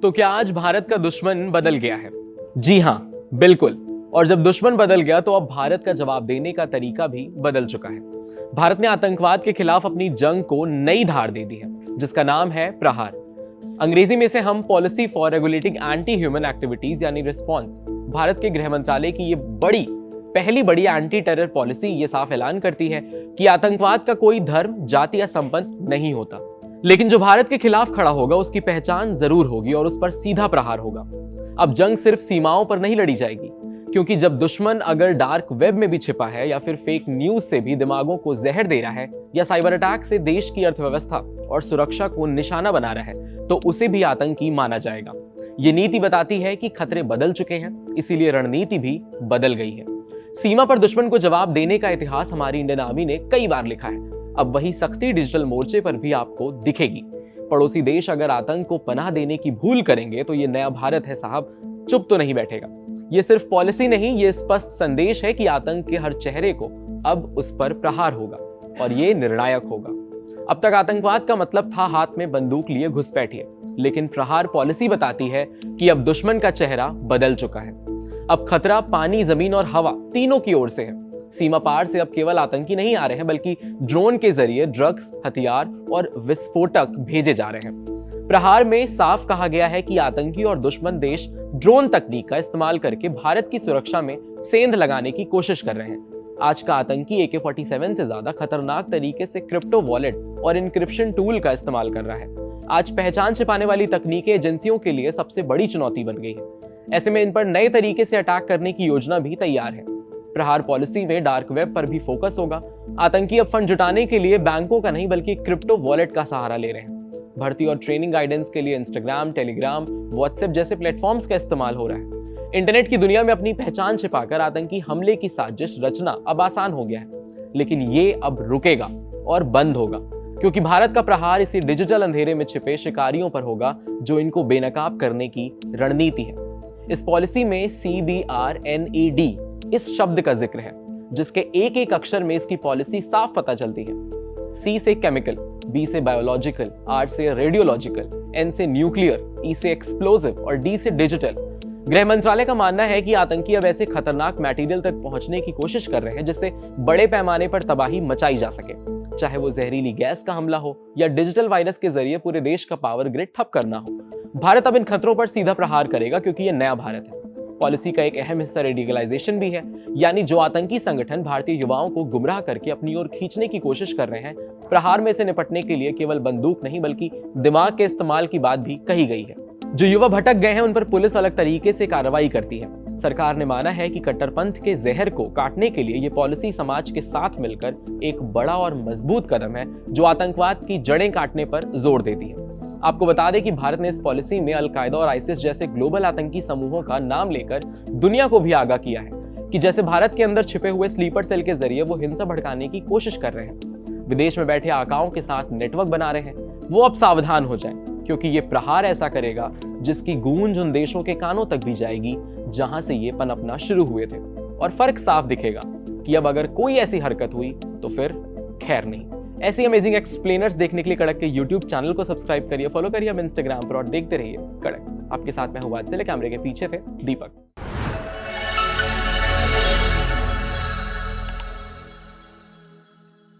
तो क्या आज भारत का दुश्मन बदल गया है? जी हां, बिल्कुल। और जब दुश्मन बदल गया तो अब भारत का जवाब देने का तरीका भी बदल चुका है। भारत ने आतंकवाद के खिलाफ अपनी जंग को नई धार दे दी है, जिसका नाम है प्रहार। अंग्रेजी में से हम policy for regulating anti human activities यानी रिस्पॉन्स। भारत के गृह मंत्रालय की ये पहली बड़ी एंटी टेरर पॉलिसी ये साफ ऐलान करती है कि आतंकवाद का कोई धर्म, जाति या संबंध नहीं होता, लेकिन जो भारत के खिलाफ खड़ा होगा उसकी पहचान जरूर होगी और उस पर सीधा प्रहार होगा। अब जंग सिर्फ सीमाओं पर नहीं लड़ी जाएगी, क्योंकि जब दुश्मन अगर डार्क वेब में भी छिपा है या फिर फेक न्यूज से भी दिमागों को जहर दे रहा है या साइबर अटैक से देश की अर्थव्यवस्था और सुरक्षा को निशाना बना रहा है, तो उसे भी आतंकी माना जाएगा। ये नीति बताती है कि खतरे बदल चुके हैं, इसीलिए रणनीति भी बदल गई है। सीमा पर दुश्मन को जवाब देने का इतिहास हमारी इंडियन आर्मी ने कई बार लिखा है। अब वही सख्ती डिजिटल मोर्चे पर भी आपको दिखेगी। पड़ोसी देश अगर आतंक को पनाह देने की भूल करेंगे तो ये नया भारत है साहब, चुप तो नहीं बैठेगा। ये सिर्फ पॉलिसी नहीं, ये स्पष्ट संदेश है कि आतंक के हर चेहरे को अब उस पर प्रहार होगा और ये निर्णायक होगा। अब तक आतंकवाद का मतलब था हाथ में बंदूक लिए घुसपैठिए, लेकिन प्रहार पॉलिसी बताती है कि अब दुश्मन का चेहरा बदल चुका है। अब खतरा पानी, जमीन और हवा तीनों की ओर से है। सीमा पार से अब केवल आतंकी नहीं आ रहे हैं, बल्कि ड्रोन के जरिए ड्रग्स, हथियार और विस्फोटक भेजे जा रहे हैं। प्रहार में साफ कहा गया है कि आतंकी और दुश्मन देश ड्रोन तकनीक का इस्तेमाल करके भारत की सुरक्षा में सेंध लगाने की कोशिश कर रहे हैं। आज का आतंकी AK-47 से ज्यादा खतरनाक तरीके से क्रिप्टो वॉलेट और इंक्रिप्शन टूल का इस्तेमाल कर रहा है। आज पहचान छिपाने वाली तकनीकें एजेंसियों के लिए सबसे बड़ी चुनौती बन गई है। ऐसे में इन पर नए तरीके से अटैक करने की योजना भी तैयार है। प्रहार पॉलिसी में डार्क वेब पर भी फोकस होगा। आतंकी अब फंड जुटाने के लिए बैंकों का नहीं बल्कि क्रिप्टो वॉलेट का सहारा ले रहे हैं। भर्ती और ट्रेनिंग गाइडेंस के लिए इंस्टाग्राम, टेलीग्राम, व्हाट्सएप जैसे प्लेटफॉर्म्स का इस्तेमाल हो रहा है। इंटरनेट की दुनिया में अपनी पहचान छिपाकर आतंकी हमले की साजिश रचना अब आसान हो गया है, लेकिन ये अब रुकेगा और बंद होगा, क्योंकि भारत का प्रहार इसी डिजिटल अंधेरे में छिपे शिकारियों पर होगा जो इनको बेनकाब करने की रणनीति है। इस पॉलिसी में CBRNED इस शब्द का जिक्र है, जिसके एक एक अक्षर में इसकी पॉलिसी साफ पता चलती है। C से केमिकल, B से बायोलॉजिकल, R से रेडियोलॉजिकल, N से न्यूक्लियर, E से एक्सप्लोजिव और D से डिजिटल। गृह मंत्रालय का मानना है कि आतंकी अब ऐसे खतरनाक मटेरियल तक पहुंचने की कोशिश कर रहे हैं जिससे बड़े पैमाने पर तबाही मचाई जा सके, चाहे वो जहरीली गैस का हमला हो या डिजिटल वायरस के जरिए पूरे देश का पावर ग्रिड ठप करना हो। भारत अब इन खतरों पर सीधा प्रहार करेगा, क्योंकि ये नया भारत है। पॉलिसी का एक अहम हिस्सा रेडिकलाइजेशन भी है, यानी जो आतंकी संगठन भारतीय युवाओं को गुमराह करके अपनी ओर खींचने की कोशिश कर रहे हैं, प्रहार में से निपटने के लिए केवल बंदूक नहीं बल्कि दिमाग के इस्तेमाल की बात भी कही गई है। जो युवा भटक गए हैं उन पर पुलिस अलग तरीके से कार्रवाई करती है। सरकार ने माना है कि कट्टरपंथ के जहर को काटने के लिए ये पॉलिसी समाज के साथ मिलकर एक बड़ा और मजबूत कदम है जो आतंकवाद की जड़ें काटने पर जोर देती है। आपको बता दें कि भारत ने इस पॉलिसी में अलकायदा और आईसिस जैसे ग्लोबल आतंकी समूहों का नाम लेकर दुनिया को भी आगाह किया है कि जैसे भारत के अंदर छिपे हुए स्लीपर सेल के जरिए वो हिंसा भड़काने की कोशिश कर रहे हैं, विदेश में बैठे आकाओं के साथ नेटवर्क बना रहे हैं, वो अब सावधान हो जाएं, क्योंकि ये प्रहार ऐसा करेगा जिसकी गूंज उन देशों के कानों तक भी जाएगी जहां से ये पनपना शुरू हुए थे। और फर्क साफ दिखेगा कि अब अगर कोई ऐसी हरकत हुई तो फिर खैर नहीं। ऐसी अमेजिंग एक्सप्लेनर्स देखने के लिए कड़क के YouTube चैनल को सब्सक्राइब करिए, फॉलो करिए अब इंस्टाग्राम पर और देखते रहिए कड़क। आपके साथ मैं हूं वात्सल्य, कैमरे के पीछे थे दीपक।